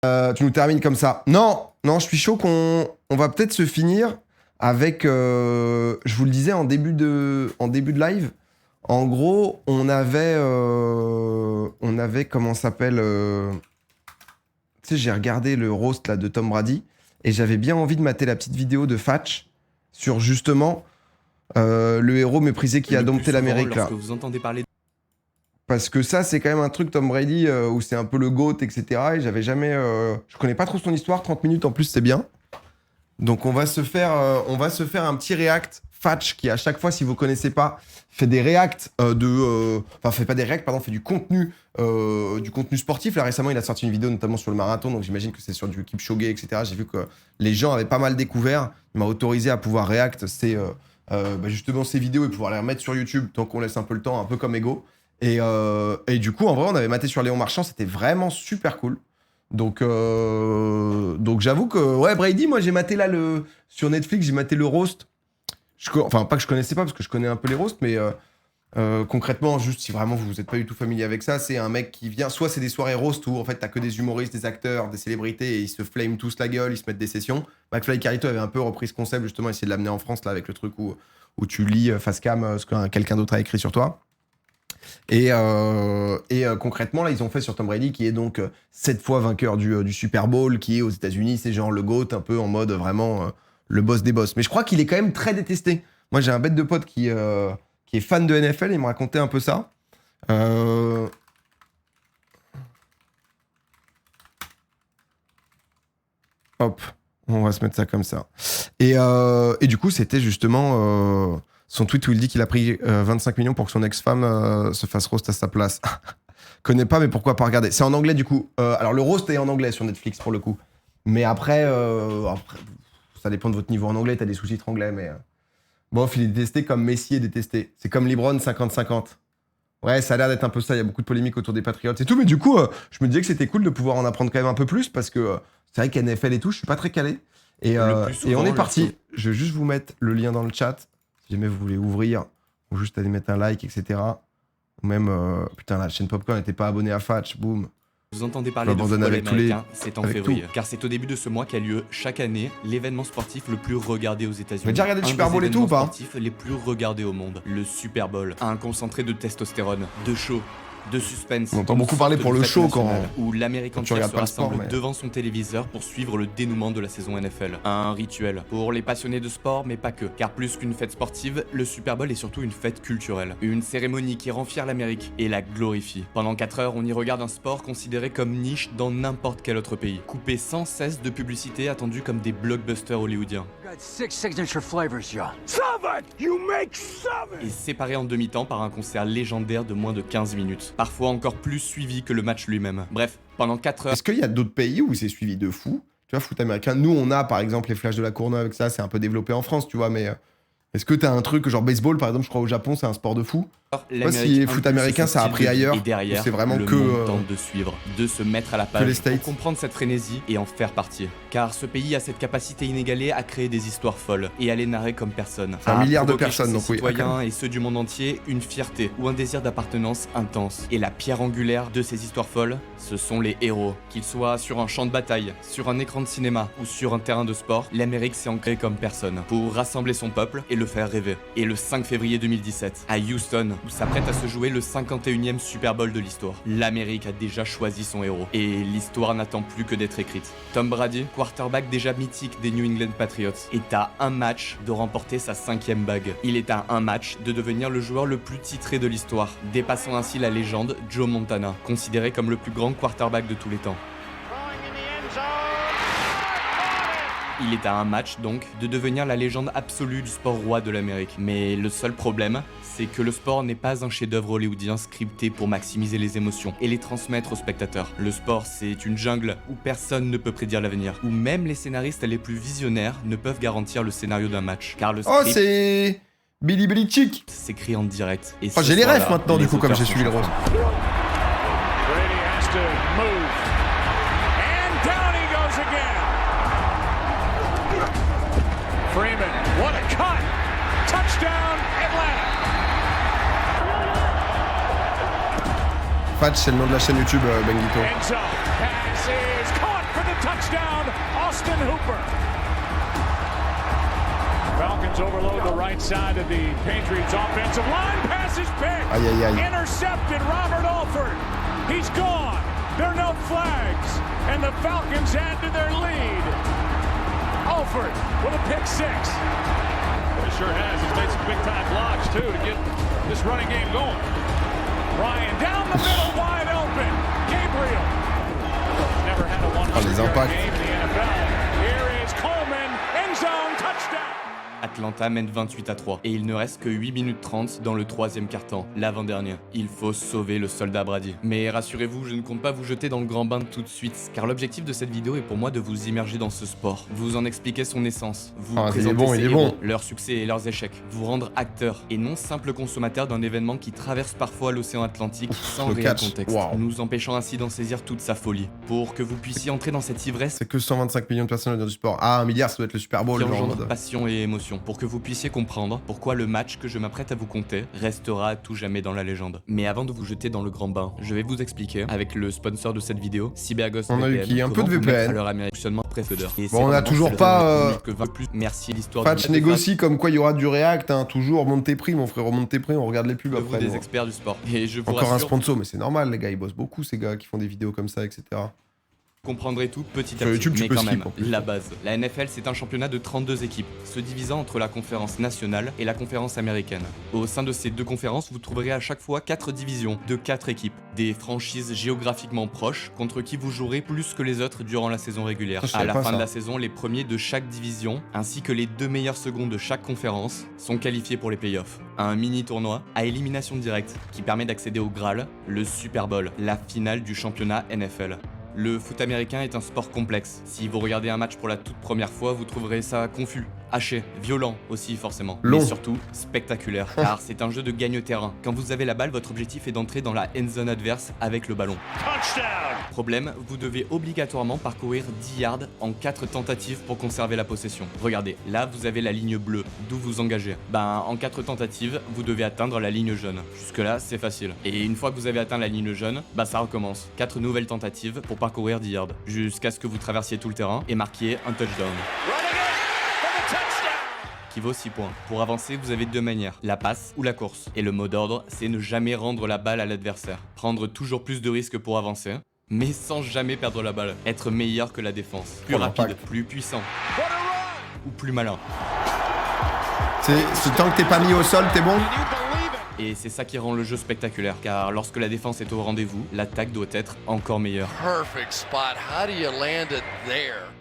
Tu nous termines comme ça. Non, je suis chaud qu'on va peut-être se finir avec... je vous le disais en début de live. En gros, on avait comment ça s'appelle tu sais, j'ai regardé le roast là, de Tom Brady et j'avais bien envie de mater la petite vidéo de Fatch sur justement le héros méprisé qui a dompté l'Amérique là. Vous entendez parler... Parce que ça, c'est quand même un truc, Tom Brady, où c'est un peu le GOAT, etc. Et j'avais jamais... je connais pas trop son histoire, 30 minutes en plus, c'est bien. Donc on va se faire un petit react. Fatch, qui à chaque fois, si vous connaissez pas, fait des reacts Enfin, fait pas des reacts, pardon, fait du contenu sportif. Là, récemment, il a sorti une vidéo, notamment sur le marathon, donc j'imagine que c'est sur du Kipchoge, etc. J'ai vu que les gens avaient pas mal découvert. Il m'a autorisé à pouvoir react justement ces vidéos et pouvoir les remettre sur YouTube, tant qu'on laisse un peu le temps, un peu comme Ego. Et du coup, en vrai, on avait maté sur Léon Marchand, c'était vraiment super cool. Donc j'avoue que, ouais, Brady, moi, j'ai maté là sur Netflix, j'ai maté le roast. Enfin, pas que je connaissais pas, parce que je connais un peu les roasts, mais concrètement, juste si vraiment vous n'êtes pas du tout familier avec ça, c'est un mec qui vient, soit c'est des soirées roast où en fait t'as que des humoristes, des acteurs, des célébrités et ils se flament tous la gueule, ils se mettent des sessions. McFly et Carlito avait un peu repris ce concept, justement, essayer de l'amener en France là avec le truc où tu lis face cam ce que quelqu'un d'autre a écrit sur toi. Et concrètement, là, ils ont fait sur Tom Brady, qui est donc 7 fois vainqueur du Super Bowl, qui est aux États-Unis, c'est genre le GOAT, un peu en mode vraiment le boss des boss. Mais je crois qu'il est quand même très détesté. Moi, j'ai un bête de pote qui est fan de NFL, il me racontait un peu ça. Hop, on va se mettre ça comme ça. Et du coup, c'était justement son tweet où il dit qu'il a pris 25 millions pour que son ex-femme se fasse roast à sa place. Connais pas, mais pourquoi pas regarder. C'est en anglais, du coup. Alors, le roast est en anglais sur Netflix, pour le coup. Mais après, ça dépend de votre niveau en anglais. T'as des sous-titres anglais, mais... Bon, il est détesté comme Messi est détesté. C'est comme LeBron 50-50. Ouais, ça a l'air d'être un peu ça. Il y a beaucoup de polémiques autour des Patriots et tout. Mais du coup, je me disais que c'était cool de pouvoir en apprendre quand même un peu plus parce que c'est vrai qu'NFL et tout, je suis pas très calé. Et on est parti. Je vais juste vous mettre le lien dans le chat. Si jamais vous voulez ouvrir, ou juste aller mettre un like, etc. Ou même, putain, la chaîne Popcorn n'était pas abonnée à Fatch, boum. Vous entendez parler de football américain, c'est en février. Car c'est au début de ce mois qu'a lieu chaque année l'événement sportif le plus regardé aux États-Unis. Vous avez déjà regardé le Super Bowl et tout ou pas? Sportifs les plus regardés au monde, le Super Bowl. Un concentré de testostérone, de show, de suspense. On entend beaucoup parler pour le show où l'Amérique entière se rassemble sport, devant son téléviseur pour suivre le dénouement de la saison NFL. Un rituel pour les passionnés de sport, mais pas que. Car plus qu'une fête sportive, le Super Bowl est surtout une fête culturelle. Une cérémonie qui rend fière l'Amérique et la glorifie. Pendant 4 heures, on y regarde un sport considéré comme niche dans n'importe quel autre pays. Coupé sans cesse de publicités attendues comme des blockbusters hollywoodiens. Et séparé en demi-temps par un concert légendaire de moins de 15 minutes. Parfois encore plus suivi que le match lui-même. Bref, pendant 4 heures... Est-ce qu'il y a d'autres pays où c'est suivi de fou? Tu vois, foot américain, nous on a par exemple les Flashs de la Courneuve avec ça, c'est un peu développé en France, tu vois, mais est-ce que t'as un truc genre baseball par exemple, je crois au Japon c'est un sport de fou? Je sais pas si foot américain ça a appris ailleurs, et derrière, c'est vraiment le que monde tente de suivre, de se mettre à la page pour comprendre cette frénésie et en faire partie. Car ce pays a cette capacité inégalée à créer des histoires folles et à les narrer comme personne. C'est 1 milliard de personnes, donc oui. Citoyens et ceux du monde entier, une fierté ou un désir d'appartenance intense. Et la pierre angulaire de ces histoires folles, ce sont les héros. Qu'ils soient sur un champ de bataille, sur un écran de cinéma ou sur un terrain de sport, l'Amérique s'est ancrée comme personne pour rassembler son peuple et le faire rêver. Et le 5 février 2017, à Houston, où s'apprête à se jouer le 51e Super Bowl de l'histoire, l'Amérique a déjà choisi son héros. Et l'histoire n'attend plus que d'être écrite. Tom Brady, quarterback déjà mythique des New England Patriots, est à un match de remporter sa 5e bague. Il est à un match de devenir le joueur le plus titré de l'histoire, dépassant ainsi la légende Joe Montana, considéré comme le plus grand quarterback de tous les temps. Il est à un match, donc, de devenir la légende absolue du sport roi de l'Amérique. Mais le seul problème, c'est que le sport n'est pas un chef-d'œuvre hollywoodien scripté pour maximiser les émotions et les transmettre aux spectateurs. Le sport, c'est une jungle où personne ne peut prédire l'avenir, où même les scénaristes les plus visionnaires ne peuvent garantir le scénario d'un match. Car le script... Oh, c'est Billy Belichick. S'écrit en direct. Et j'ai les refs maintenant, du coup, comme j'ai suivi le rose. Freeman, what a cut! Touchdown, Atlanta! Fatch, c'est le nom de la chaîne YouTube, Benguito. Pass is caught. Touchdown, Austin Hooper. Falcons overload the right side of the Patriots offensive line. Pass is picked. Aïe, aïe, aïe. Intercepted, Robert Alford. He's gone. There are no flags. And the Falcons add to their lead. Alford with a pick six. Well, he sure has. He's made some big-time blocks, too, to get this running game going. Ryan down the middle, wide open. Gabriel. Never had a 100-yard game in the NFL. Here is Coleman, end zone, touchdown. Atlanta mène 28-3 et il ne reste que 8 minutes 30 dans le troisième quart-temps, l'avant-dernier. Il faut sauver le soldat Brady. Mais rassurez-vous, je ne compte pas vous jeter dans le grand bain tout de suite, car l'objectif de cette vidéo est pour moi de vous immerger dans ce sport, vous en expliquer son essence, vous présenter ses héros, leurs succès et leurs échecs, vous rendre acteur et non simple consommateur d'un événement qui traverse parfois l'océan Atlantique sans réel contexte, nous empêchant ainsi d'en saisir toute sa folie. Pour que vous puissiez entrer dans cette ivresse, c'est que 125 millions de personnes dans du sport. Ah, 1 milliard, ça doit être le Super Bowl. Qui engendre passion et émotion. Pour que vous puissiez comprendre pourquoi le match que je m'apprête à vous conter restera à tout jamais dans la légende. Mais avant de vous jeter dans le grand bain, je vais vous expliquer, avec le sponsor de cette vidéo, CyberGhost VPN, on a eu qui un peu de VPN. Leur fonctionnement précédent. Bon, on a toujours pas. Merci l'histoire. Patch négocie comme quoi il y aura du React, hein, toujours monte tes prix, mon frère, remonte tes prix, on regarde les pubs après. Des experts du sport. Et je vous encore rassure, un sponsor, mais c'est normal, les gars, ils bossent beaucoup, ces gars qui font des vidéos comme ça, etc. Comprendrez tout petit à petit, YouTube, mais quand même, la base. La NFL, c'est un championnat de 32 équipes, se divisant entre la conférence nationale et la conférence américaine. Au sein de ces deux conférences, vous trouverez à chaque fois 4 divisions de 4 équipes, des franchises géographiquement proches contre qui vous jouerez plus que les autres durant la saison régulière. À la fin de la saison, les premiers de chaque division, ainsi que les 2 meilleurs seconds de chaque conférence, sont qualifiés pour les playoffs. Un mini-tournoi à élimination directe qui permet d'accéder au Graal, le Super Bowl, la finale du championnat NFL. Le foot américain est un sport complexe. Si vous regardez un match pour la toute première fois, vous trouverez ça confus, haché, violent aussi forcément, mais surtout spectaculaire, car c'est un jeu de gagne-terrain. Quand vous avez la balle, votre objectif est d'entrer dans la end zone adverse avec le ballon. Touchdown. Problème, vous devez obligatoirement parcourir 10 yards en 4 tentatives pour conserver la possession. Regardez, là vous avez la ligne bleue, d'où vous engagez. En 4 tentatives, vous devez atteindre la ligne jaune. Jusque là, c'est facile. Et une fois que vous avez atteint la ligne jaune, ça recommence. 4 nouvelles tentatives pour parcourir 10 yards, jusqu'à ce que vous traversiez tout le terrain et marquiez un touchdown. Qui vaut 6 points. Pour avancer, vous avez 2 manières, la passe ou la course. Et le mot d'ordre, c'est ne jamais rendre la balle à l'adversaire. Prendre toujours plus de risques pour avancer, mais sans jamais perdre la balle. Être meilleur que la défense. Plus rapide, plus puissant. Ou plus malin. C'est tant que t'es pas mis au sol, t'es bon ? Et c'est ça qui rend le jeu spectaculaire, car lorsque la défense est au rendez-vous, l'attaque doit être encore meilleure.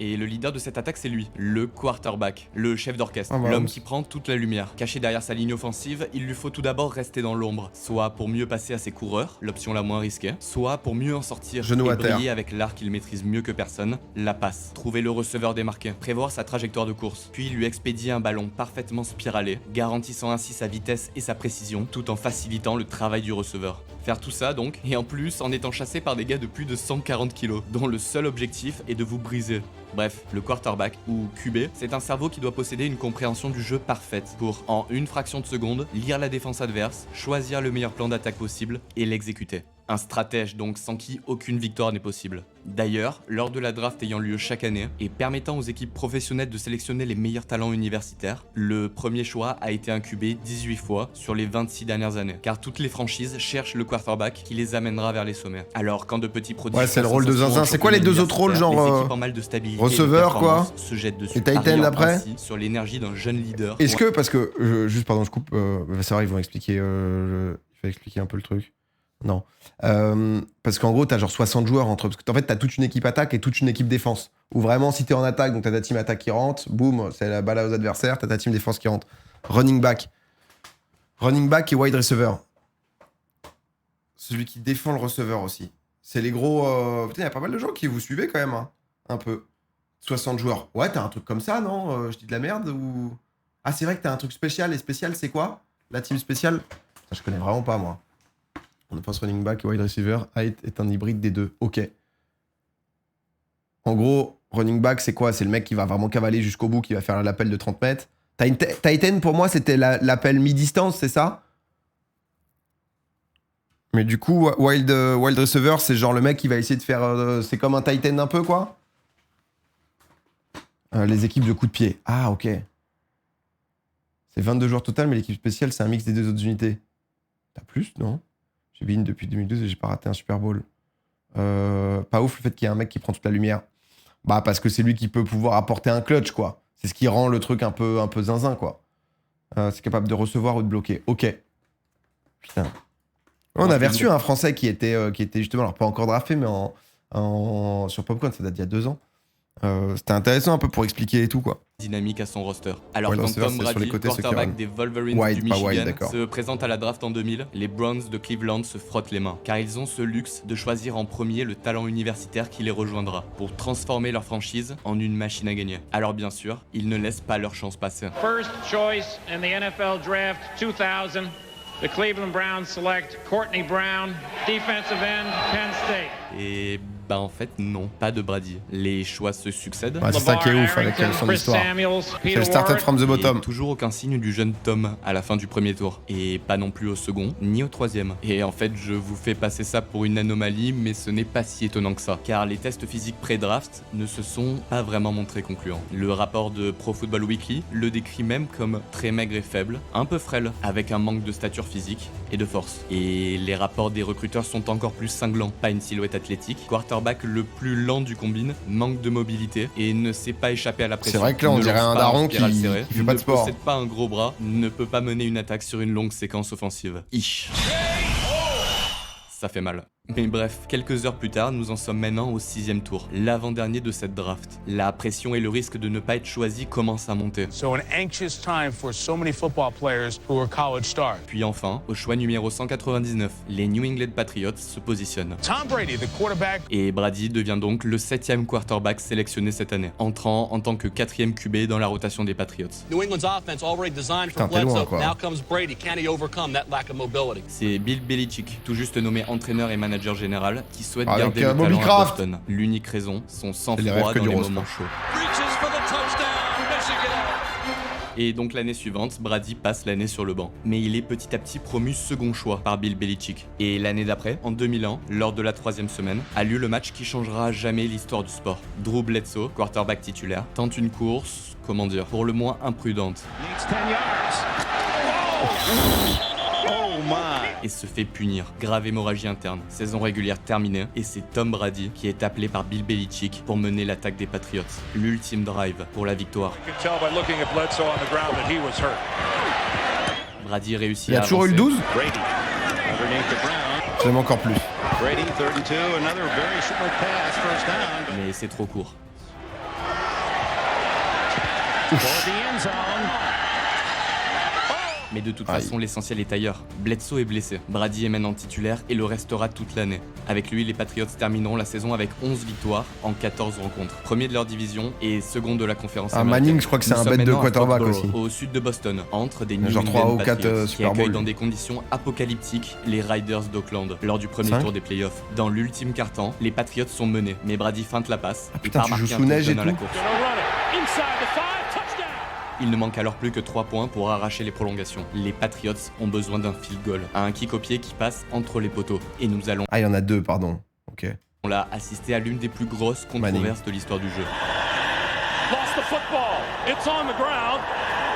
Et le leader de cette attaque, c'est lui, le quarterback, le chef d'orchestre, l'homme qui prend toute la lumière. Caché derrière sa ligne offensive, il lui faut tout d'abord rester dans l'ombre, soit pour mieux passer à ses coureurs, l'option la moins risquée, soit pour mieux en sortir et briller avec l'art qu'il maîtrise mieux que personne, la passe. Trouver le receveur démarqué, prévoir sa trajectoire de course, puis lui expédier un ballon parfaitement spiralé, garantissant ainsi sa vitesse et sa précision, tout en facilitant le travail du receveur. Faire tout ça donc, et en plus en étant chassé par des gars de plus de 140 kg, dont le seul objectif est de vous briser. Bref, le quarterback, ou QB, c'est un cerveau qui doit posséder une compréhension du jeu parfaite pour, en une fraction de seconde, lire la défense adverse, choisir le meilleur plan d'attaque possible et l'exécuter. Un stratège donc sans qui aucune victoire n'est possible. D'ailleurs, lors de la draft ayant lieu chaque année et permettant aux équipes professionnelles de sélectionner les meilleurs talents universitaires, le premier choix a été un QB 18 fois sur les 26 dernières années. Car toutes les franchises cherchent le quarterback qui les amènera vers les sommets. Alors quand de petits prodiges... Ouais, c'est le rôle de Zinzin. C'est quoi les deux autres rôles, genre... Les équipes en mal de stabilité receveur, quoi se jettent dessus. Et Titan après sur l'énergie d'un jeune leader. Est-ce que, parce que... juste, pardon, je coupe. C'est vrai, ils vont expliquer... il faut expliquer un peu le truc. Non. Parce qu'en gros, t'as genre 60 joueurs entre... Parce qu'en fait, t'as toute une équipe attaque et toute une équipe défense. Ou vraiment, si t'es en attaque, donc t'as ta team attaque qui rentre, boum, c'est la balle aux adversaires, t'as ta team défense qui rentre. Running back. Running back et wide receiver. Celui qui défend le receveur aussi. C'est les gros... Putain, y a pas mal de gens qui vous suivez quand même, hein. Un peu. 60 joueurs. Ouais, t'as un truc comme ça, non? Je dis de la merde ou... Ah, c'est vrai que t'as un truc spécial. Et spécial, c'est quoi? La team spéciale? Ça, je connais vraiment pas, moi. On pense running back et wide receiver. Height est un hybride des deux. Ok. En gros, running back, c'est quoi? C'est le mec qui va vraiment cavaler jusqu'au bout, qui va faire l'appel de 30 mètres. Titan, pour moi, c'était l'appel mi-distance, c'est ça? Mais du coup, wild receiver, c'est genre le mec qui va essayer de faire... c'est comme un Titan un peu, quoi? Les équipes de coups de pied. Ah, ok. C'est 22 joueurs total, mais l'équipe spéciale, c'est un mix des deux autres unités. T'as plus, non? J'ai been depuis 2012 et j'ai pas raté un Super Bowl. Pas ouf le fait qu'il y ait un mec qui prend toute la lumière. Bah, parce que c'est lui qui peut pouvoir apporter un clutch, quoi. C'est ce qui rend le truc un peu zinzin, quoi. C'est capable de recevoir ou de bloquer. Ok. Putain. On avait reçu un Français qui était justement, alors pas encore drafté, mais sur Popcorn, ça date d'il y a 2 ans. C'était intéressant un peu pour expliquer et tout, quoi. Dynamique à son roster. Alors Ouais, quand c'est Tom sur Brady, les côtés, quarterback des Wolverines Wide, du pas wide, Michigan, d'accord. se présente à la draft en 2000, les Browns de Cleveland se frottent les mains, car ils ont ce luxe de choisir en premier le talent universitaire qui les rejoindra, pour transformer leur franchise en une machine à gagner. Alors bien sûr, ils ne laissent pas leur chance passer. First choice in the NFL Draft 2000, the Cleveland Browns select Courtney Brown, defensive end, Penn State. Et bah en fait non, pas de Brady. Les choix se succèdent. Ouais, c'est ça qui est ouf avec son histoire. C'est le started from the Et bottom. toujours aucun signe du jeune Tom à la fin du premier tour. Et pas non plus au second, ni au troisième. Et en fait, je vous fais passer ça pour une anomalie, mais ce n'est pas si étonnant que ça. Car les tests physiques pré-draft ne se sont pas vraiment montrés concluants. Le rapport de Pro Football Weekly le décrit même comme très maigre et faible, un peu frêle, avec un manque de stature physique et de force. Et les rapports des recruteurs sont encore plus cinglants. Pas une silhouette athlétique, quarterback le plus lent du combine, manque de mobilité et ne sait pas échapper à la pression. C'est vrai que là, on Ne dirait lance un pas daron en spirale qui serrée, fait pas de sport. Ne possède pas un gros bras, ne peut pas mener une attaque sur une longue séquence offensive. Ish. Ça fait mal. Mais bref, quelques heures plus tard, nous en sommes maintenant au 6e tour, l'avant-dernier de cette draft. La pression et le risque de ne pas être choisi commencent à monter. So an anxious time for so many football players who are college stars. Puis enfin, au choix numéro 199, les New England Patriots se positionnent. Tom Brady, the quarterback. Et Brady devient donc le 7e quarterback sélectionné cette année, entrant en tant que 4e QB dans la rotation des Patriots. New England's offense already designed Putain, for t'es loin, Bledsoe. quoi. Now comes Brady. Can he overcome that lack of mobility? C'est Bill Belichick, tout juste nommé entraîneur et manager général, qui souhaite Ah, garder donc, le Bobby talent à Kraft. Boston. L'unique raison, son C'est les rêves sang-froid que dans du les rose, moments quoi. chauds. Reaches for the touchdown, Michigan. Et donc l'année suivante, Brady passe l'année sur le banc. Mais il est petit à petit promu second choix par Bill Belichick. Et l'année d'après, en 2001, lors de la 3e semaine, a lieu le match qui changera à jamais l'histoire du sport. Drew Bledsoe, quarterback titulaire, tente une course, comment dire, pour le moins imprudente. Needs 10 yards. Et se fait punir. Grave hémorragie interne. Saison régulière terminée. Et c'est Tom Brady qui est appelé par Bill Belichick pour mener l'attaque des Patriots. L'ultime drive pour la victoire. You can tell by looking at Bledsoe on the ground that he was hurt. Brady réussit Il y a à toujours eu le avancer. 12. Brady underneath the ground. J'aime encore plus. Brady 32, another very short pass, first down. Mais c'est trop court. For the end zone. Mais de toute façon, l'essentiel est ailleurs. Bledsoe est blessé. Brady est maintenant titulaire et le restera toute l'année. Avec lui, les Patriots termineront la saison avec 11 victoires en 14 rencontres. Premier de leur division et second de la conférence américaine. Manning, je crois que c'est Nous un sommes bête de maintenant à quarterback Foxborough, aussi. au sud de Boston, entre des New Genre England 3 ou 4 Patriots qui Super accueillent Bowl. dans des conditions apocalyptiques les Riders d'Oakland lors du premier 5. tour des playoffs. Dans l'ultime quart-temps, les Patriots sont menés, mais Brady feinte la passe et putain, part tu joues marquer un sous neige et touchdown à la tout. course. Gonna run it. Inside the 5, touchdown. Il ne manque alors plus que 3 points pour arracher les prolongations. Les Patriots ont besoin d'un field goal, un kick au pied qui passe entre les poteaux. Et nous allons Ah, il y en a 2, pardon. Ok. là assister à l'une des plus grosses controverses de l'histoire du jeu. Lost the football. It's on the ground.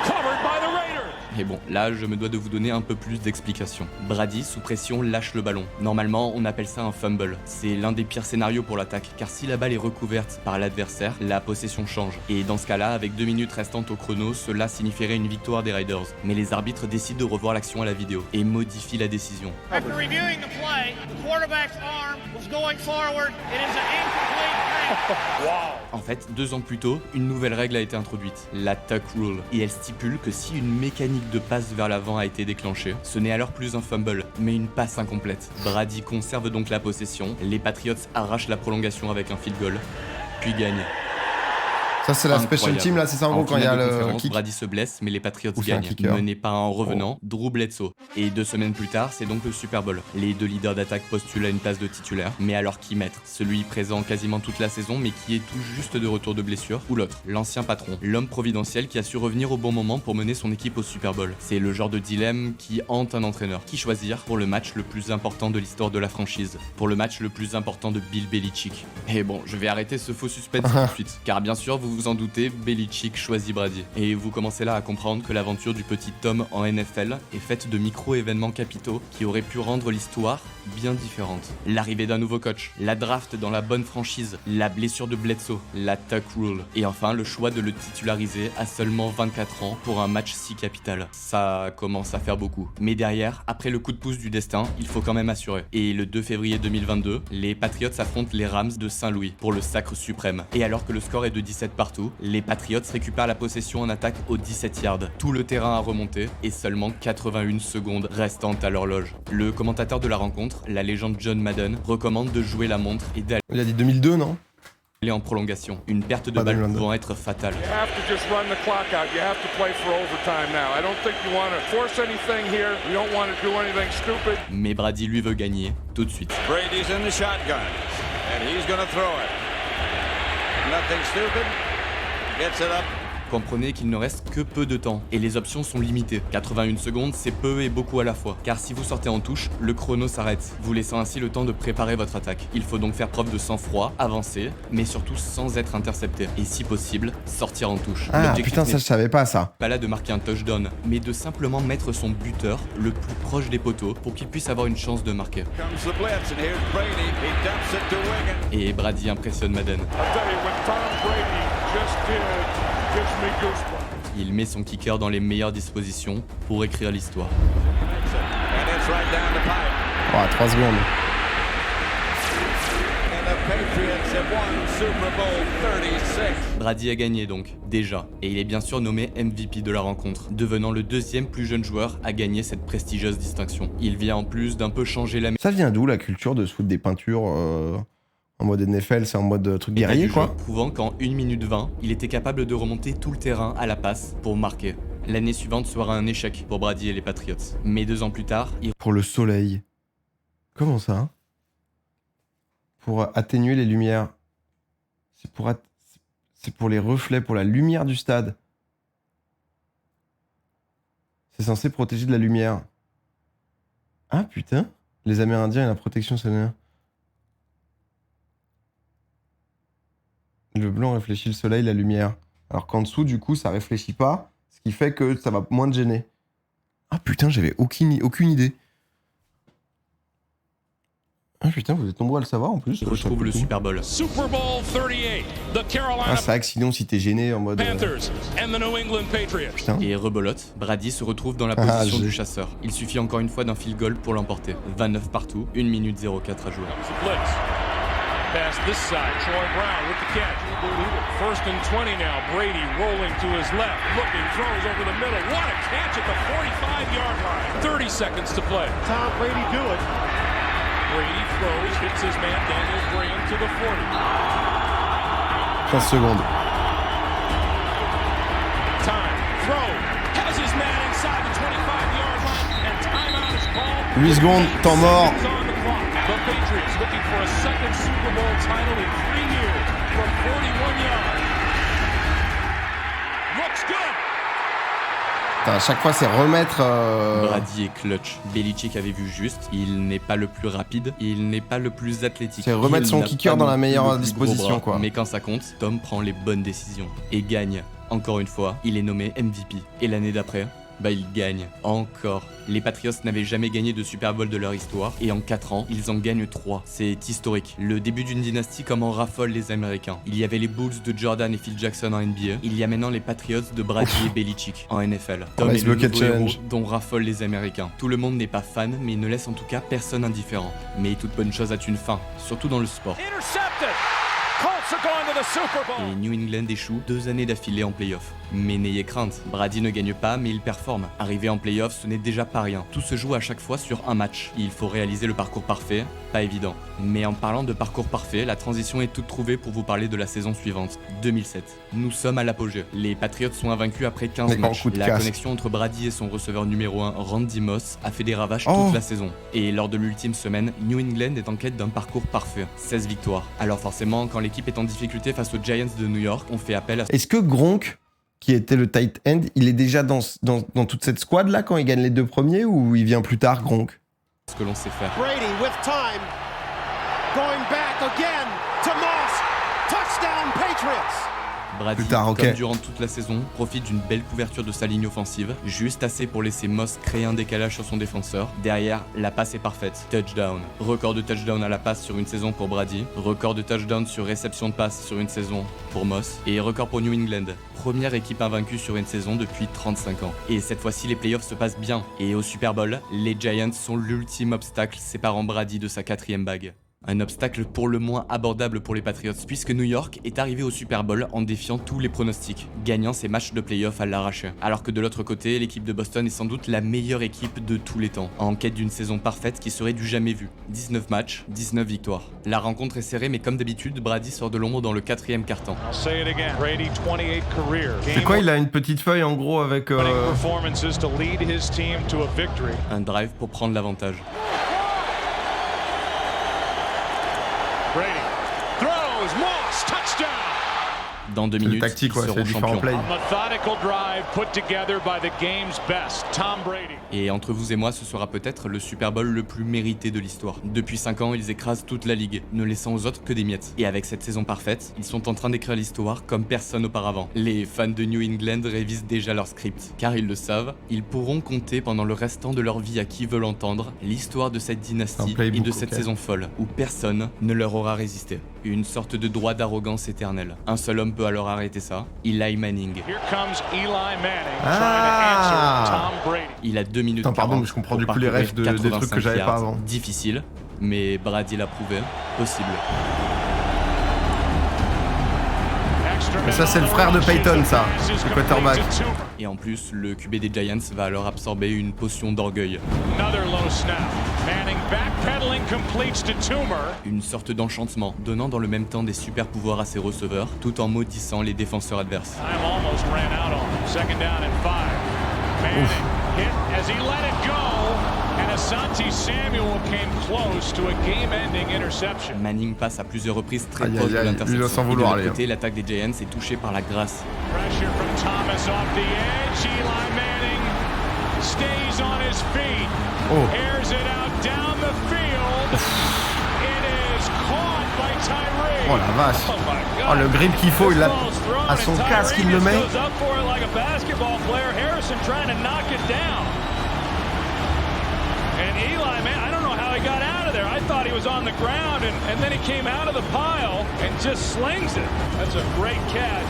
Covered by the Raiders. Et bon, là, je me dois de vous donner un peu plus d'explications. Brady, sous pression, lâche le ballon. Normalement, on appelle ça un fumble. C'est l'un des pires scénarios pour l'attaque, car si la balle est recouverte par l'adversaire, la possession change. Et dans ce cas-là, avec 2 minutes restantes au chrono, cela signifierait une victoire des Raiders. Mais les arbitres décident de revoir l'action à la vidéo et modifient la décision. After reviewing the play, the quarterback's arm was going forward. It is an incomplete pass. En fait, 2 ans plus tôt, une nouvelle règle a été introduite, la Tuck Rule. Et elle stipule que si une mécanique de passe vers l'avant a été déclenchée, ce n'est alors plus un fumble, mais une passe incomplète. Brady conserve donc la possession, les Patriots arrachent la prolongation avec un field goal, puis gagnent. Ça, c'est la special Incroyable. team, là, c'est ça en gros quand il y a finale de le conférence, kick. Brady se blesse, mais les Patriots Ou c'est un gagnent. kicker. Mené par un revenant, Drew Bledsoe. Et 2 semaines plus tard, c'est donc le Super Bowl. Les 2 leaders d'attaque postulent à une place de titulaire. Mais alors qui mettre? Celui présent quasiment toute la saison, mais qui est tout juste de retour de blessure? Ou l'autre, l'ancien patron, l'homme providentiel qui a su revenir au bon moment pour mener son équipe au Super Bowl? C'est le genre de dilemme qui hante un entraîneur. Qui choisir pour le match le plus important de l'histoire de la franchise? Pour le match le plus important de Bill Belichick? Et bon, je vais arrêter ce faux suspense tout de suite. Car bien sûr, vous Vous vous en doutez, Belichick choisit Brady. Et vous commencez là à comprendre que l'aventure du petit Tom en NFL est faite de micro-événements capitaux qui auraient pu rendre l'histoire bien différente. L'arrivée d'un nouveau coach, la draft dans la bonne franchise, la blessure de Bledsoe, la tuck rule, et enfin le choix de le titulariser à seulement 24 ans pour un match si capital. Ça commence à faire beaucoup. Mais derrière, après le coup de pouce du destin, il faut quand même assurer. Et le 2 février 2022, les Patriots affrontent les Rams de Saint-Louis pour le sacre suprême. Et alors que le score est de 17 partout, les Patriots récupèrent la possession en attaque aux 17 yards. Tout le terrain a remonté et seulement 81 secondes restantes à l'horloge. Le commentateur de la rencontre, la légende John Madden, recommande de jouer la montre et d'aller Il a dit 2002, non? en prolongation. Une perte de Pas balle 2022. pouvant être fatale. You have to just run the clock out. You have to play for overtime now. I don't think you want to force anything here. You don't want to do anything stupid. Mais Brady lui veut gagner tout de suite. Brady's in the shotgun, and he's going to throw it. Nothing stupid. Gets it up. Comprenez qu'il ne reste que peu de temps et les options sont limitées. 81 secondes, c'est peu et beaucoup à la fois. Car si vous sortez en touche, le chrono s'arrête, vous laissant ainsi le temps de préparer votre attaque. Il faut donc faire preuve de sang-froid, avancer, mais surtout sans être intercepté. Et si possible, sortir en touche. Ah L'objectif putain, ça n'est je savais pas ça. pas là de marquer un touchdown, mais de simplement mettre son buteur le plus proche des poteaux pour qu'il puisse avoir une chance de marquer. Comes the blitz, and here's Brady. He dumps it to Wiggins. Et Brady impressionne Madden. I'll tell you, what Tom Brady just did gives me goosebumps. Il met son kicker dans les meilleures dispositions pour écrire l'histoire. And it's right down the pipe. Oh, 3 secondes. And the Patriots have won Super Bowl 36. Brady a gagné donc, déjà, et il est bien sûr nommé MVP de la rencontre, devenant le deuxième plus jeune joueur à gagner cette prestigieuse distinction. Il vient en plus d'un peu changer la Ça vient d'où la culture de se foutre des peintures en mode NFL, c'est en mode truc méthode guerrier du quoi? jeu, prouvant qu'en 1 minute 20, il était capable de remonter tout le terrain à la passe pour marquer. L'année suivante sera un échec pour Brady et les Patriots. Mais 2 ans plus tard, il Pour le soleil. Comment ça? Pour atténuer les lumières. C'est pour les reflets, pour la lumière du stade. C'est censé protéger de la lumière. Ah putain. Les Amérindiens et la protection solaire. Le blanc réfléchit le soleil, la lumière. Alors qu'en dessous, du coup, ça réfléchit pas, ce qui fait que ça va moins te gêner. Ah putain, j'avais aucune idée. Ah putain, vous êtes nombreux à le savoir en plus. retrouve le Super Bowl. Super Bowl 38, the Carolina Ah, c'est vrai que sinon, si t'es gêné en mode. Panthers and the New England Patriots. Putain. Et rebelote, Brady se retrouve dans la Ah, position j'ai- du chasseur. Il suffit encore une fois d'un field goal pour l'emporter. 29 partout, 1 minute 04 à jouer. Comes the blitz. Pass this side. Troy Brown with the catch. First and 20 now. Brady rolling to his left. Looking, throws over the middle. What a catch at the 45-yard line. 30 seconds to play. Tom Brady do it. Brady throws, hits his man Daniel Graham to the 40. 15 secondes. Time, throw, has his man inside the 25-yard line, and timeout is called. 8 secondes, temps mort. Seconds on the clock. The Patriots looking for a second Super Bowl title in 3 years from 41 yards. Looks good. Putain, à chaque fois, c'est remettre. Brady est clutch. Belichick avait vu juste. Il n'est pas le plus rapide, il n'est pas le plus athlétique. C'est remettre Il son n'a kicker pas dans non la plus meilleure le plus disposition, gros bras. quoi. Mais quand ça compte, Tom prend les bonnes décisions et gagne. Encore une fois, il est nommé MVP. Et l'année d'après, il gagne encore. Les Patriots n'avaient jamais gagné de Super Bowl de leur histoire et en 4 ans, ils en gagnent 3. C'est historique. Le début d'une dynastie comme en raffolent les Américains. Il y avait les Bulls de Jordan et Phil Jackson en NBA. Il y a maintenant les Patriots de Brady et Belichick en NFL. Tom Nice est le bucket nouveau héros challenge. dont raffolent les Américains. Tout le monde n'est pas fan, mais il ne laisse en tout cas personne indifférent. Mais toute bonne chose a une fin, surtout dans le sport. Intercepted. Colts are going to the Super Bowl. Et New England échoue 2 années d'affilée en playoff. Mais n'ayez crainte, Brady ne gagne pas mais il performe. Arriver en playoff, ce n'est déjà pas rien. Tout se joue à chaque fois sur un match. Il faut réaliser le parcours parfait, pas évident. Mais en parlant de parcours parfait, la transition est toute trouvée pour vous parler de la saison suivante, 2007. Nous sommes à l'apogée. Les Patriots sont invaincus après 15 Les grands matchs. coups de La casse. connexion entre Brady et son receveur numéro 1, Randy Moss, a fait des ravages Oh. toute la saison. Et lors de l'ultime semaine, New England est en quête d'un parcours parfait. 16 victoires. Alors forcément, quand l'équipe est en difficulté face aux Giants de New York, on fait appel à Est-ce que Gronk, qui était le tight end, il est déjà dans toute cette squad là quand il gagne les 2 premiers ou il vient plus tard, Gronk? ce que l'on sait faire. Brady with time. Going back again to Moss. Touchdown Patriots. Brady, Plus tard, ok. comme durant toute la saison, profite d'une belle couverture de sa ligne offensive, juste assez pour laisser Moss créer un décalage sur son défenseur. Derrière, la passe est parfaite. Touchdown. Record de touchdown à la passe sur une saison pour Brady, record de touchdown sur réception de passe sur une saison pour Moss, et record pour New England. Première équipe invaincue sur une saison depuis 35 ans. Et cette fois-ci, les playoffs se passent bien. Et au Super Bowl, les Giants sont l'ultime obstacle séparant Brady de sa 4e bague. Un obstacle pour le moins abordable pour les Patriots, puisque New York est arrivé au Super Bowl en défiant tous les pronostics, gagnant ses matchs de playoff à l'arraché. Alors que de l'autre côté, l'équipe de Boston est sans doute la meilleure équipe de tous les temps, en quête d'une saison parfaite qui serait du jamais vu. 19 matchs, 19 victoires. La rencontre est serrée, mais comme d'habitude, Brady sort de l'ombre dans le 4e quart-temps. C'est quoi, il a une petite feuille en gros avec... Un drive pour prendre l'avantage. Brady throws, Moss, touchdown! Dans 2 C'est minutes, tactique, ils quoi, c'est seront différents champions. plays. A methodical drive put together by the game's best, Tom Brady. Et entre vous et moi, ce sera peut-être le Super Bowl le plus mérité de l'histoire. Depuis 5 ans, ils écrasent toute la ligue, ne laissant aux autres que des miettes. Et avec cette saison parfaite, ils sont en train d'écrire l'histoire comme personne auparavant. Les fans de New England révisent déjà leur script, car ils le savent, ils pourront compter pendant le restant de leur vie à qui veut l'entendre l'histoire de cette dynastie Un playbook, et de cette ok. saison folle, où personne ne leur aura résisté. Une sorte de droit d'arrogance éternelle. Un seul homme peut alors arrêter ça, Eli Manning. Here comes Eli Manning Ah. trying to answer Tom Brady. Il a 2 minutes. Attends, pardon, 40 mais je comprends pour du coup les parcourir refs des trucs que 85 j'avais pas yards. avant. Difficile, mais Brady l'a prouvé. Possible. Mais ça, c'est le frère de Peyton, ça, le quarterback. Et en plus, le QB des Giants va alors absorber une potion d'orgueil. Another low snap. Manning backpedaling completes to Toomer. Une sorte d'enchantement, donnant dans le même temps des super pouvoirs à ses receveurs, tout en maudissant les défenseurs adverses. Time almost ran out on him. Second down and 5. Manning hit as he let it go. And Asante Samuel came close to a game-ending interception. Manning passe à plusieurs reprises très Aïe, proche aïe, de aïe, l'interception. lui doit s'en Et de vouloir, l'autre lui, côté, l'attaque des Giants est touchée par la grâce. Pressure from Thomas off the edge. Eli Manning stays on his feet. Oh. Airs it out down the field. It is caught by Tyree. Oh la vache. Oh my God. Oh, le grip qu'il faut, il l'a Ball's thrown à son and casque, il Tyree le met. just goes up for it like a basketball player. Harrison trying to knock it down. And Eli, man, I don't know how he got out of there. I thought he was on the ground, and then he came out of the pile and just slings it. That's a great catch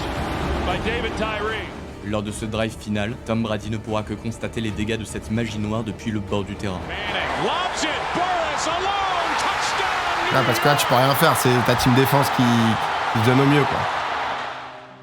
by David Tyree. Lors de ce drive final, Tom Brady ne pourra que constater les dégâts de cette magie noire depuis le bord du terrain. Manning lobs it. Burris alone. Touchdown. Là, parce que là, tu peux rien faire, c'est ta team défense qui se donne au mieux, quoi.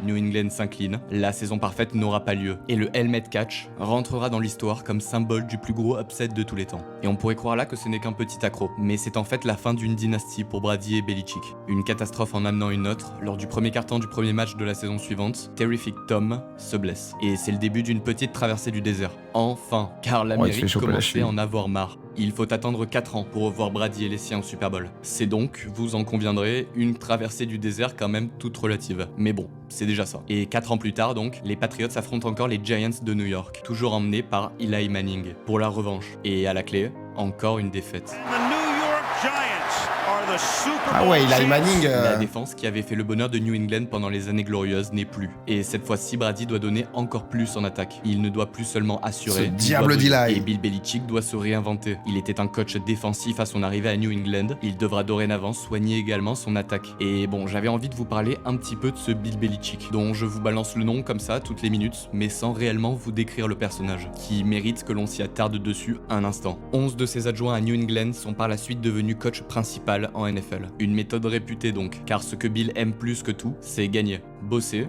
New England s'incline, la saison parfaite n'aura pas lieu, et le helmet catch rentrera dans l'histoire comme symbole du plus gros upset de tous les temps. Et on pourrait croire là que ce n'est qu'un petit accroc, mais c'est en fait la fin d'une dynastie pour Brady et Belichick. Une catastrophe en amenant une autre, lors du premier quart-temps du premier match de la saison suivante, Terrific Tom se blesse. Et c'est le début d'une petite traversée du désert. Enfin, car il se fait l'Amérique choper la commençait cheville. à en avoir marre. Il faut attendre 4 ans pour revoir Brady et les siens au Super Bowl. C'est donc, vous en conviendrez, une traversée du désert quand même toute relative. Mais bon, c'est déjà ça. Et 4 ans plus tard donc, les Patriots affrontent encore les Giants de New York, toujours emmenés par Eli Manning, pour la revanche. Et à la clé, encore une défaite. The New York Giants are the Super Ah Bowl ouais, Eli champions. Manning. La défense qui avait fait le bonheur de New England pendant les années glorieuses n'est plus. Et cette fois-ci, Brady doit donner encore plus en attaque. Il ne doit plus seulement assurer. Ce il diable doit briller. d'Eli. Et Bill Belichick doit se réinventer. Il était un coach défensif à son arrivée à New England. Il devra dorénavant soigner également son attaque. Et bon, j'avais envie de vous parler un petit peu de ce Bill Belichick, dont je vous balance le nom comme ça toutes les minutes, mais sans réellement vous décrire le personnage, qui mérite que l'on s'y attarde dessus un instant. 11 de ses adjoints à New England sont par la suite devenus coach principal en NFL. Une méthode réputée donc, car ce que Bill aime plus que tout, c'est gagner. Bosser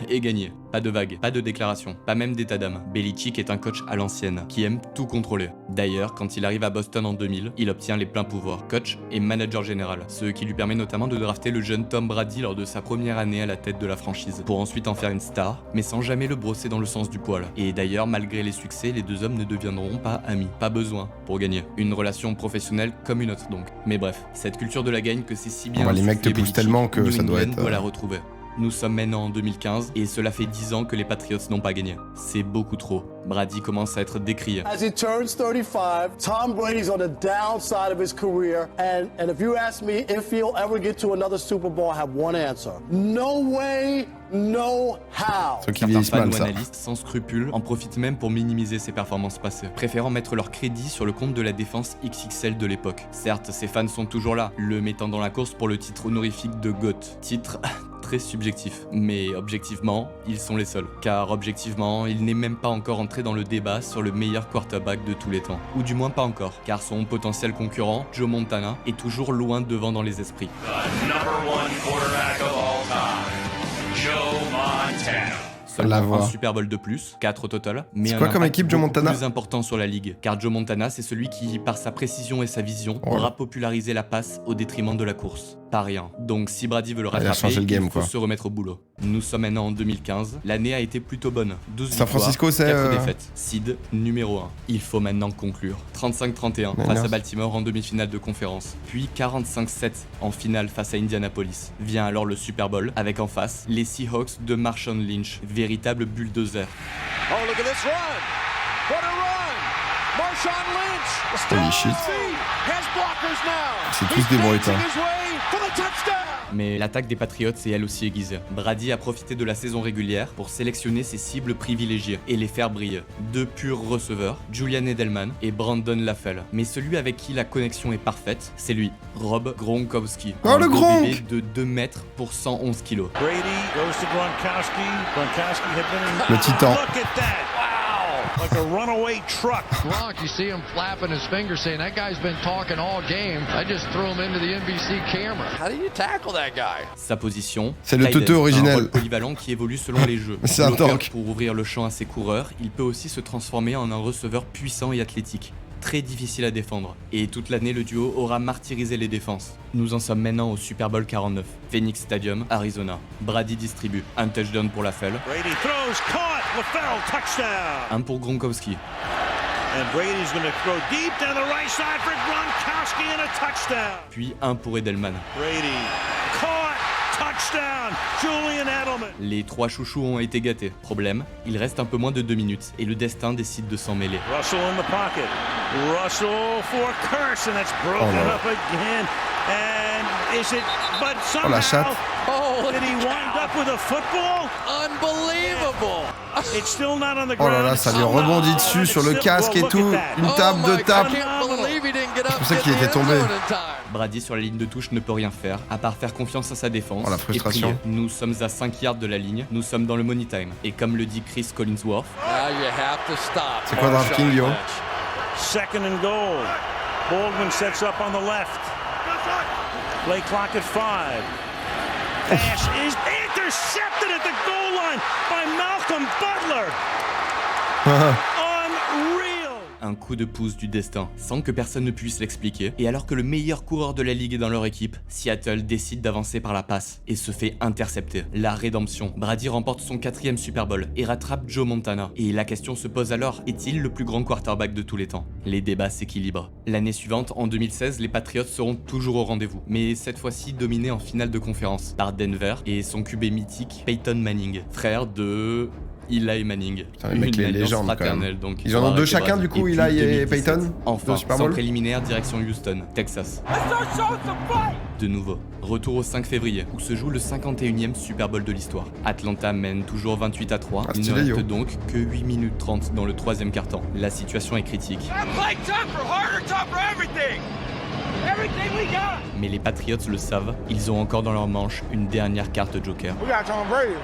et gagner. Pas de vagues, pas de déclarations, pas même d'état d'âme. Belichick est un coach à l'ancienne, qui aime tout contrôler. D'ailleurs, quand il arrive à Boston en 2000, il obtient les pleins pouvoirs, coach et manager général, ce qui lui permet notamment de drafter le jeune Tom Brady lors de sa première année à la tête de la franchise, pour ensuite en faire une star, mais sans jamais le brosser dans le sens du poil. Et d'ailleurs, malgré les succès, les deux hommes ne deviendront pas amis. Pas besoin pour gagner. Une relation professionnelle comme une autre donc. Mais bref, cette culture de la gagne que c'est si bien Les mecs te insufflé poussent Belichick, tellement que New ça doit England être, la retrouver. Nous sommes maintenant en 2015 et cela fait 10 ans que les Patriots n'ont pas gagné. C'est beaucoup trop. Brady commence à être décrié. As he turns 35, Tom Brady's on the downside of his career. And if you ask me if he'll ever get to another Super Bowl, I have one answer. No way know how. Ceux qui Certains vieillissent fans mal, ou ça. analystes sans scrupules en profitent même pour minimiser ses performances passées, préférant mettre leur crédit sur le compte de la défense XXL de l'époque. Certes, ses fans sont toujours là, le mettant dans la course pour le titre honorifique de GOAT. Titre très subjectif, mais objectivement, ils sont les seuls. Car objectivement, il n'est même pas encore entré dans le débat sur le meilleur quarterback de tous les temps. Ou du moins pas encore, car son potentiel concurrent, Joe Montana, est toujours loin devant dans les esprits. La Seulement voix. un Super Bowl de plus, 4 au total, mais C'est un quoi comme impact équipe, Joe beaucoup Montana? plus important sur la ligue, car Joe Montana c'est celui qui, par sa précision et sa vision, Oh. aura popularisé la passe au détriment de la course. Pas rien. Donc si Brady veut le il a rattraper, changé le game, il faut quoi. se remettre au boulot. Nous sommes maintenant en 2015, l'année a été plutôt bonne. 12 San Francisco, victoires, c'est, 4 défaites. Seed numéro 1. Il faut maintenant conclure. 35-31 face Niners. à Baltimore en demi-finale de conférence, puis 45-7 en finale face à Indianapolis. Vient alors le Super Bowl, avec en face les Seahawks de Marshawn Lynch, véritable bulldozer. Oh, look at this run. What a run. Marshawn Lynch. Holy shit. Has blockers now. C'est tous des Bretons. His way for the touchdown. Mais l'attaque des Patriots est elle aussi aiguisée. Brady a profité de la saison régulière pour sélectionner ses cibles privilégiées et les faire briller. Deux purs receveurs, Julian Edelman et Brandon LaFell. Mais celui avec qui la connexion est parfaite, c'est lui, Rob Gronkowski. Oh, Un le beau Gronk bébé de 2 mètres pour 111 kilos. Brady goes to Gronkowski. Gronkowski had been in. Le titan. Look at that. Wow. Like a runaway truck. Gronk, you see him flapping his fingers saying, that guy's been talking all game. I just threw him into the NBC camera. How do you tackle that guy? Sa position, C'est le tight end, Toto originel. un rôle polyvalent qui évolue selon les jeux. C'est un Bloqueur tank. pour ouvrir le champ à ses coureurs, il peut aussi se transformer en un receveur puissant et athlétique. Très difficile à défendre. Et toute l'année, le duo aura martyrisé les défenses. Nous en sommes maintenant au Super Bowl 49, Phoenix Stadium, Arizona. Brady distribue. Un touchdown pour LaFell, Brady throws, caught. LaFell, touchdown. un pour Gronkowski. And Brady's going to throw deep down the right side for Gronkowski and a touchdown. Puis un pour Edelman. Brady caught, touchdown. Julian Edelman. Les trois chouchous ont été gâtés. Problème, il reste un peu moins de 2 minutes et le destin décide de s'en mêler. Russell in the pocket. Russell for Curse, and that's broken Oh, no. up again. And is it? But somehow. la chatte. Oh, Did he wind up with a football? unbelievable. It's still not on the Oh ground. là là, ça lui rebondit dessus sur le casque et tout. Une table de tape. C'est pour ça qu'il était tombé. Brady sur la ligne de touche ne peut rien faire, à part faire confiance à sa défense. Oh, la et frustration. prier. Nous sommes à 5 yards de la ligne, nous sommes dans le money time. Et comme le dit Chris Collinsworth, Now you have to stop. C'est quoi DraftKings, yo? Second and goal. Baldwin sets up on the left. Play clock at 5. Pass is intercepted at the goal line by Malcolm Butler. Unreal. un coup de pouce du destin, sans que personne ne puisse l'expliquer. Et alors que le meilleur coureur de la ligue est dans leur équipe, Seattle décide d'avancer par la passe et se fait intercepter. La rédemption. Brady remporte son 4e Super Bowl et rattrape Joe Montana. Et la question se pose alors, est-il le plus grand quarterback de tous les temps? Les débats s'équilibrent. L'année suivante, en 2016, les Patriots seront toujours au rendez-vous, mais cette fois-ci dominés en finale de conférence par Denver et son QB mythique Peyton Manning, frère de Eli Manning. Putain, les mecs, les alliance légendes, quand fraternelle, même. donc Ils en ont faut deux arrêter chacun, Brady. du coup, Et Eli puis et 2017, Peyton, Enfin, au Super sans Bowl. préliminaire, direction Houston, Texas. De nouveau, retour au 5 février, où se joue le 51e Super Bowl de l'histoire. Atlanta mène toujours 28-3. Ah, Il ne stylé, reste yo. donc que 8 minutes 30 dans le 3e quart-temps. La situation est critique. Mais les Patriots le savent, ils ont encore dans leur manche une dernière carte joker. We got Tom Brady.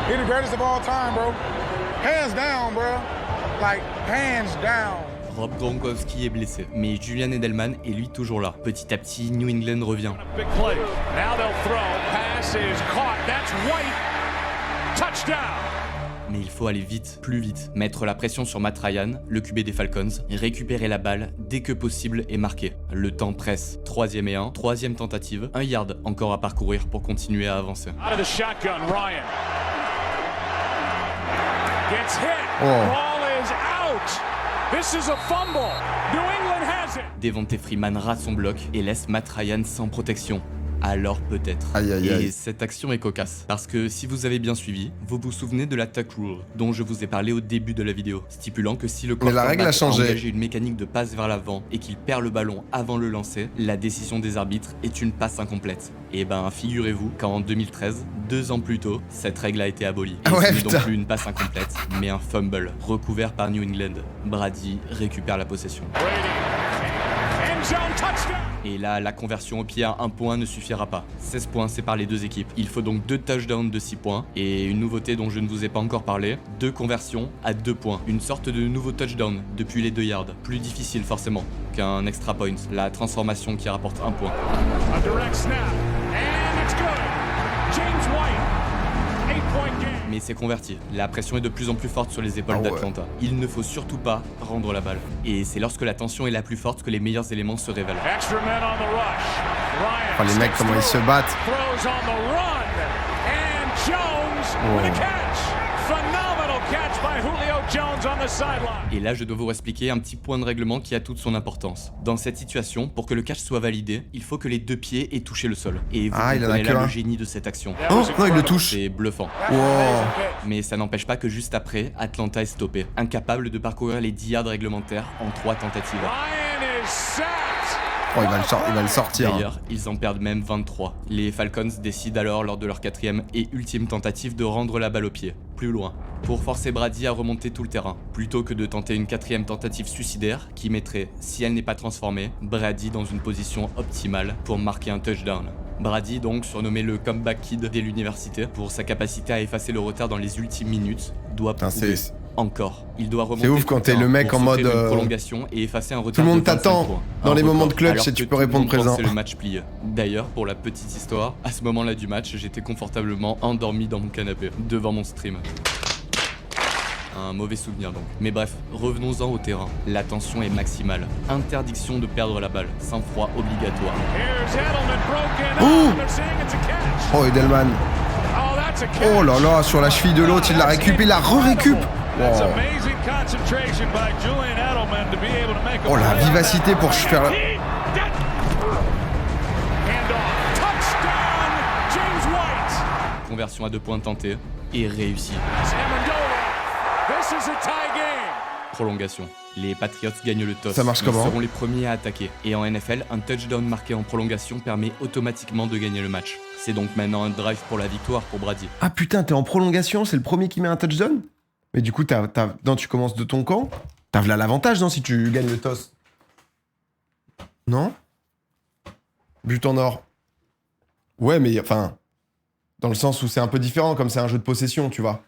He's the greatest of all time, bro. Hands down, bro. Like, hands down. Rob Gronkowski est blessé, mais Julian Edelman est lui toujours là. Petit à petit, New England revient. Big play. Now they'll throw. Pass is caught. That's White. Touchdown. Mais il faut aller vite, plus vite, mettre la pression sur Matt Ryan, le QB des Falcons, récupérer la balle dès que possible et marquer. Le temps presse. 3e et 1, 3e tentative, 1 yard encore à parcourir pour continuer à avancer. Out of the shotgun, Ryan. Gets hit. Oh. Ball is out. This is a fumble. New England has it. Devontae Freeman rate son bloc et laisse Matt Ryan sans protection. Alors peut-être. Aïe, aïe, aïe. Et cette action est cocasse. Parce que si vous avez bien suivi, vous vous souvenez de la tuck rule, dont je vous ai parlé au début de la vidéo, stipulant que si le Mais la règle a changé. engagé une mécanique de passe vers l'avant et qu'il perd le ballon avant le lancer, la décision des arbitres est une passe incomplète. Et ben figurez-vous qu'en 2013, 2 ans plus tôt, cette règle a été abolie. Et Ah ouais, ce n'est putain. donc plus une passe incomplète, mais un fumble recouvert par New England. Brady récupère la possession. End zone touchdown. Et là, la conversion au pied à 1 point ne suffira pas. 16 points séparent les deux équipes. Il faut donc 2 touchdowns de 6 points. Et une nouveauté dont je ne vous ai pas encore parlé, 2 conversions à 2 points. Une sorte de nouveau touchdown depuis les 2 yards. Plus difficile forcément qu'un extra point. La transformation qui rapporte 1 point. A direct snap. And it's good. James White. 8-point game. Mais c'est converti. La pression est de plus en plus forte sur les épaules Ah ouais. d'Atlanta. Il ne faut surtout pas rendre la balle. Et c'est lorsque la tension est la plus forte que les meilleurs éléments se révèlent. Extra men on the rush. Ryan. Oh, les mecs, comment ils se battent. Throws on the run. And Jones with a catch. Phenomenal catch by Julio Jones on the sideline. Et là, je dois vous expliquer un petit point de règlement qui a toute son importance. Dans cette situation, pour que le catch soit validé, il faut que les 2 pieds aient touché le sol. Et vous Ah, il en a comprenez que là un. le génie de cette action. Oh, non, il le touche. C'est bluffant. Wow. Mais ça n'empêche pas que juste après, Atlanta est stoppé, incapable de parcourir les 10 yards réglementaires en 3 tentatives. Ryan is sacked. Oh, il va le sortir. D'ailleurs, ils en perdent même 23. Les Falcons décident alors lors de leur 4e et ultime tentative de rendre la balle au pied, plus loin, pour forcer Brady à remonter tout le terrain, plutôt que de tenter une 4e tentative suicidaire qui mettrait, si elle n'est pas transformée, Brady dans une position optimale pour marquer un touchdown. Brady, donc surnommé le comeback kid dès l'université, pour sa capacité à effacer le retard dans les ultimes minutes, doit Putain, prouver c'est- encore. Il doit remonter C'est ouf tout quand le t'es terrain le mec pour en mode, s'offrir une prolongation et effacer un retard le monde de 25 t'attend points. dans Un les moments de record, clutch alors et tu que peux tout le répondre monde pensait présent. le match plié. D'ailleurs, pour la petite histoire, à ce moment-là du match, j'étais confortablement endormi dans mon canapé, devant mon stream. Un mauvais souvenir donc. Mais bref, revenons-en au terrain. La tension est maximale. Interdiction de perdre la balle. Sang-froid obligatoire. Here's Edelman broken Ouh. up. They're saying it's a catch. Oh, Edelman. Oh, that's a catch. Oh là là, sur la cheville de l'autre, il la récup, il la re-récup. That's Wow. amazing concentration by Julian Edelman to be able to make a Oh, la play. vivacité pour faire... Handoff. Touchdown, James White. Conversion à 2 points tentée et réussie. Amendola. This is a tie game. Prolongation. Les Patriots gagnent le toss. Ça marche Ils comment ? seront les premiers à attaquer. Et en NFL, un touchdown marqué en prolongation permet automatiquement de gagner le match. C'est donc maintenant un drive pour la victoire pour Brady. Ah putain, t'es en prolongation, c'est le premier qui met un touchdown ? Mais du coup, non, tu commences de ton camp. T'as là l'avantage, non, si tu gagnes le toss. Non ? But en or. Ouais, mais enfin... Dans le sens où c'est un peu différent, comme c'est un jeu de possession, tu vois.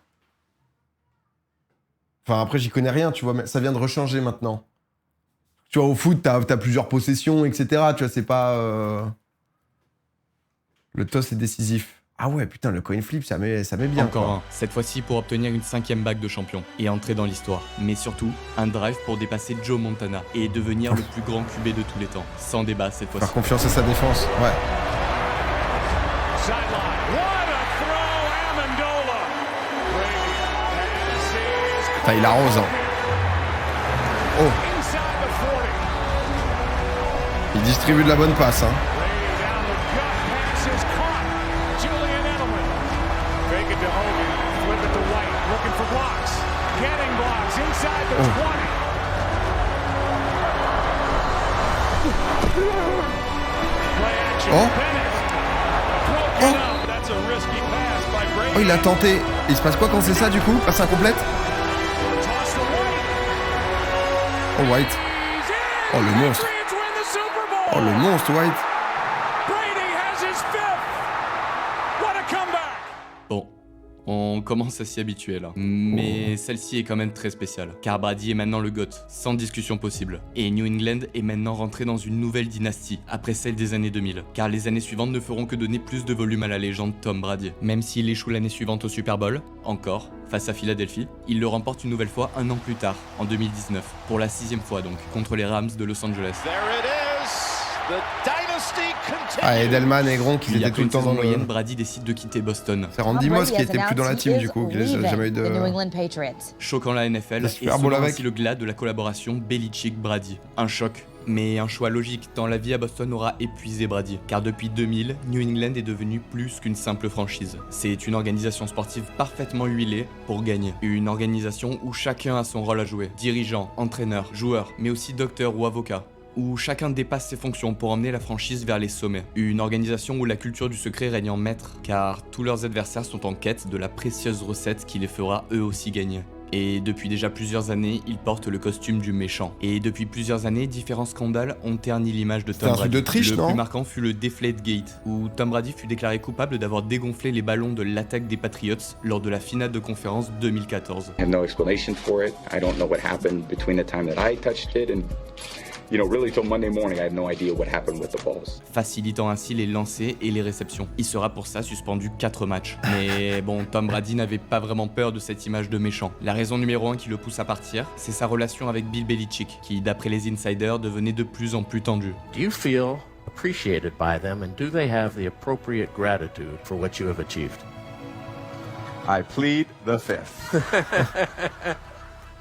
Enfin, après, j'y connais rien, tu vois, mais ça vient de rechanger maintenant. Tu vois, au foot, t'as plusieurs possessions, etc. Tu vois, c'est pas... Le toss est décisif. Ah ouais, putain, le coin flip, ça met bien. Encore quoi. un, cette fois-ci pour obtenir une 5e bague de champion et entrer dans l'histoire. Mais surtout, un drive pour dépasser Joe Montana et devenir le plus grand QB de tous les temps. Sans débat cette fois-ci. Faire confiance à sa défense, ouais. Sideline. What a throw, Amendola. Brady. Putain, il arrose, hein. Oh, Inside the 40. il distribue de la bonne passe, hein. Brady down the gut. Pass is caught. Julian Edelman. Fake it to Hogan. Flip it to White. Looking for blocks. Getting blocks inside the 20. Play action. Oh. Bennett. Broken up. That's a risky pass by Brady. Oh, il a tenté. Il se passe quoi quand c'est ça, du coup? Passe incomplète? Toss to White. Oh, White. He's in. Oh, le monstre. Patriots win the Super Bowl. Oh, le monstre, White. Brady has his 5th. What a comeback. Bon, on commence à s'y habituer là. Mais celle-ci est quand même très spéciale, car Brady est maintenant le GOAT, sans discussion possible. Et New England est maintenant rentré dans une nouvelle dynastie, après celle des années 2000, car les années suivantes ne feront que donner plus de volume à la légende Tom Brady. Même s'il échoue l'année suivante au Super Bowl, encore, face à Philadelphie, il le remporte une nouvelle fois un an plus tard, en 2019, pour la 6e fois donc, contre les Rams de Los Angeles. There it is. The dynasty continues. Ah, Edelman et Gronk, ils Puis étaient après tout le une temps saison dans moyenne, le... Brady décide de quitter Boston. C'est Randy Moss qui était plus dans la team, du coup, qui n'a jamais eu de... Choquant la NFL Le et Super Bowl selon avec. ainsi le glas de la collaboration Belichick-Brady. Un choc Mais un choix logique, tant la vie à Boston aura épuisé Brady. Car depuis 2000, New England est devenu plus qu'une simple franchise. C'est une organisation sportive parfaitement huilée pour gagner. Une organisation où chacun a son rôle à jouer. Dirigeant, entraîneur, joueur, mais aussi docteur ou avocat. Où chacun dépasse ses fonctions pour emmener la franchise vers les sommets. Une organisation où la culture du secret règne en maître, car tous leurs adversaires sont en quête de la précieuse recette qui les fera eux aussi gagner. Et depuis déjà plusieurs années, ils portent le costume du méchant. Et depuis plusieurs années, différents scandales ont terni l'image de Tom Brady. C'est un truc de triche, le non ? plus marquant fut le Deflategate, où Tom Brady fut déclaré coupable d'avoir dégonflé les ballons de l'attaque des Patriots lors de la finale de conférence 2014. I have no explanation for it. I don't know what happened between the time that I touched it and really till Monday morning, I had no idea what happened with the balls. Facilitant ainsi les lancers et les réceptions. Il sera pour ça suspendu 4 matchs. Mais bon, Tom Brady n'avait pas vraiment peur de cette image de méchant. La raison numéro 1 qui le pousse à partir, c'est sa relation avec Bill Belichick, qui d'après les insiders devenait de plus en plus tendue. Do you feel appreciated by them and do they have the appropriate gratitude for what you have achieved? I plead the fifth.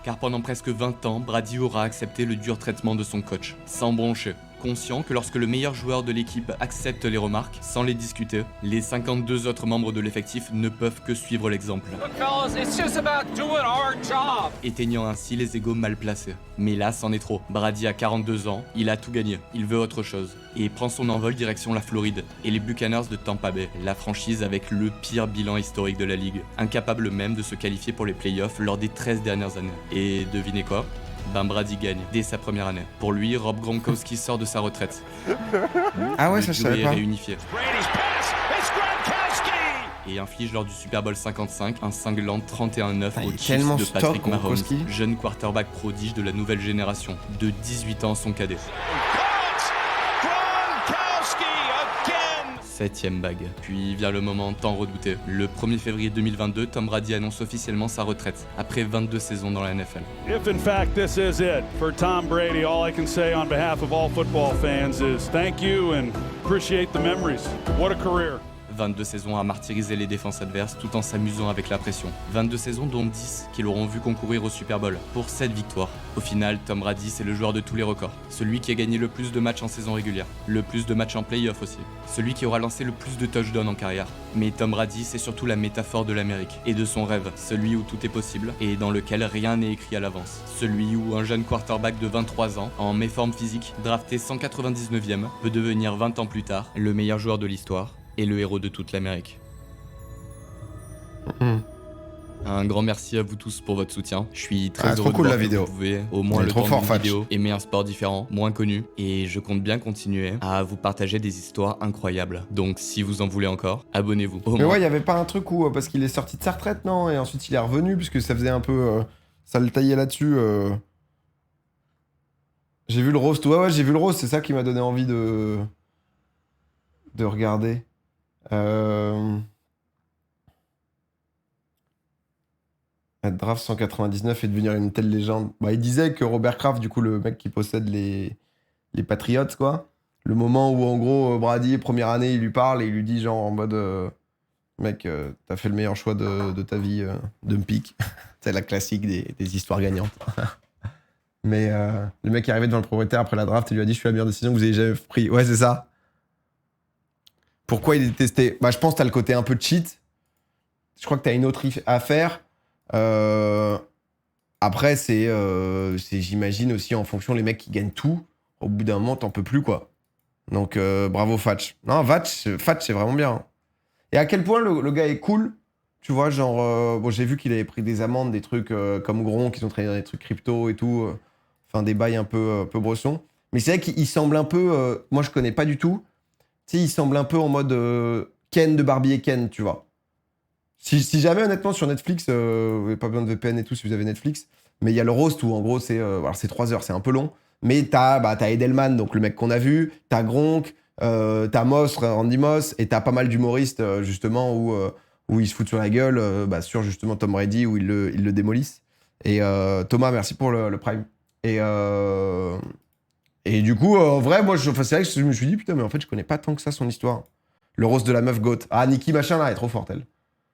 Car pendant presque 20 ans, Brady aura accepté le dur traitement de son coach, sans broncher. Conscient que lorsque le meilleur joueur de l'équipe accepte les remarques, sans les discuter, les 52 autres membres de l'effectif ne peuvent que suivre l'exemple. Éteignant ainsi les égos mal placés. Mais là, c'en est trop. Brady a 42 ans, il a tout gagné, il veut autre chose. Et prend son envol direction la Floride et les Buccaneers de Tampa Bay, la franchise avec le pire bilan historique de la ligue, incapable même de se qualifier pour les playoffs lors des 13 dernières années. Et devinez quoi ? Brady gagne dès sa première année. Pour lui, Rob Gronkowski sort de sa retraite. Ah ouais, ça je savais pas. Réunifié. Et inflige lors du Super Bowl 55 un cinglant 31-9 aux Chiefs de Patrick Mahomes, jeune quarterback prodige de la nouvelle génération, de 18 ans son cadet. 7ème bague. Puis vient le moment tant redouté. Le 1er février 2022, Tom Brady annonce officiellement sa retraite, après 22 saisons dans la NFL. If in fact this is it for Tom Brady, all I can say on behalf of all football fans is thank you and appreciate the memories. What a career. 22 saisons à martyriser les défenses adverses tout en s'amusant avec la pression. 22 saisons dont 10 qui l'auront vu concourir au Super Bowl pour 7 victoires. Au final, Tom Brady c'est le joueur de tous les records. Celui qui a gagné le plus de matchs en saison régulière. Le plus de matchs en play-off aussi. Celui qui aura lancé le plus de touchdowns en carrière. Mais Tom Brady c'est surtout la métaphore de l'Amérique et de son rêve. Celui où tout est possible et dans lequel rien n'est écrit à l'avance. Celui où un jeune quarterback de 23 ans, en méforme physique, drafté 199e, peut devenir 20 ans plus tard le meilleur joueur de l'histoire et le héros de toute l'Amérique. Un grand merci à vous tous pour votre soutien. Je suis très heureux de voir que vous pouvez, au moins le temps d'une vidéo, aimer un sport différent, moins connu. Et je compte bien continuer à vous partager des histoires incroyables. Donc si vous en voulez encore, abonnez-vous. Mais ouais, il y avait pas un truc où, parce qu'il est sorti de sa retraite, non ? Et ensuite il est revenu, puisque ça faisait un peu... ça le taillait là-dessus. J'ai vu le roast. Ouais, j'ai vu le roast, c'est ça qui m'a donné envie de regarder. Être draft 199 et devenir une telle légende. Bah, il disait que Robert Kraft, du coup, le mec qui possède les Patriots, quoi. Le moment où, en gros, Brady, première année, il lui parle et il lui dit, genre, en mode mec, t'as fait le meilleur choix de ta vie, de me pique. C'est la classique des histoires gagnantes. Mais le mec est arrivé devant le propriétaire après la draft et lui a dit, je suis la meilleure décision que vous ayez jamais prise. Ouais, c'est ça. Pourquoi il est détesté ? Bah, je pense que t'as le côté un peu cheat. Je crois que t'as une autre affaire. Après, c'est j'imagine aussi en fonction les mecs qui gagnent tout. Au bout d'un moment, t'en peux plus, quoi. Donc, bravo Fatch. Non, Fatch, c'est vraiment bien. Et à quel point le gars est cool. Tu vois, genre... bon, j'ai vu qu'il avait pris des amendes, des trucs comme Gronk, qui ont travaillé dans des trucs crypto et tout. Enfin, des bails un peu bressons. Mais c'est vrai qu'il semble un peu... moi, je connais pas du tout. Tu sais, il semble un peu en mode Ken de Barbie et Ken, tu vois. Si jamais, honnêtement, sur Netflix, vous n'avez pas besoin de VPN et tout si vous avez Netflix, mais il y a le roast où, en gros, c'est 3 heures, c'est un peu long, mais t'as Edelman, donc le mec qu'on a vu, t'as Gronk, t'as Moss, Randy Moss, et t'as pas mal d'humoristes, justement, où ils se foutent sur la gueule, sur, justement, Tom Brady, où ils le démolissent. Et Thomas, merci pour le Prime. Et du coup, en vrai, moi, c'est vrai que je me suis dit, putain, mais en fait, je connais pas tant que ça son histoire. Le roast de la meuf goth. Ah, Nikki machin, là, elle est trop forte, elle.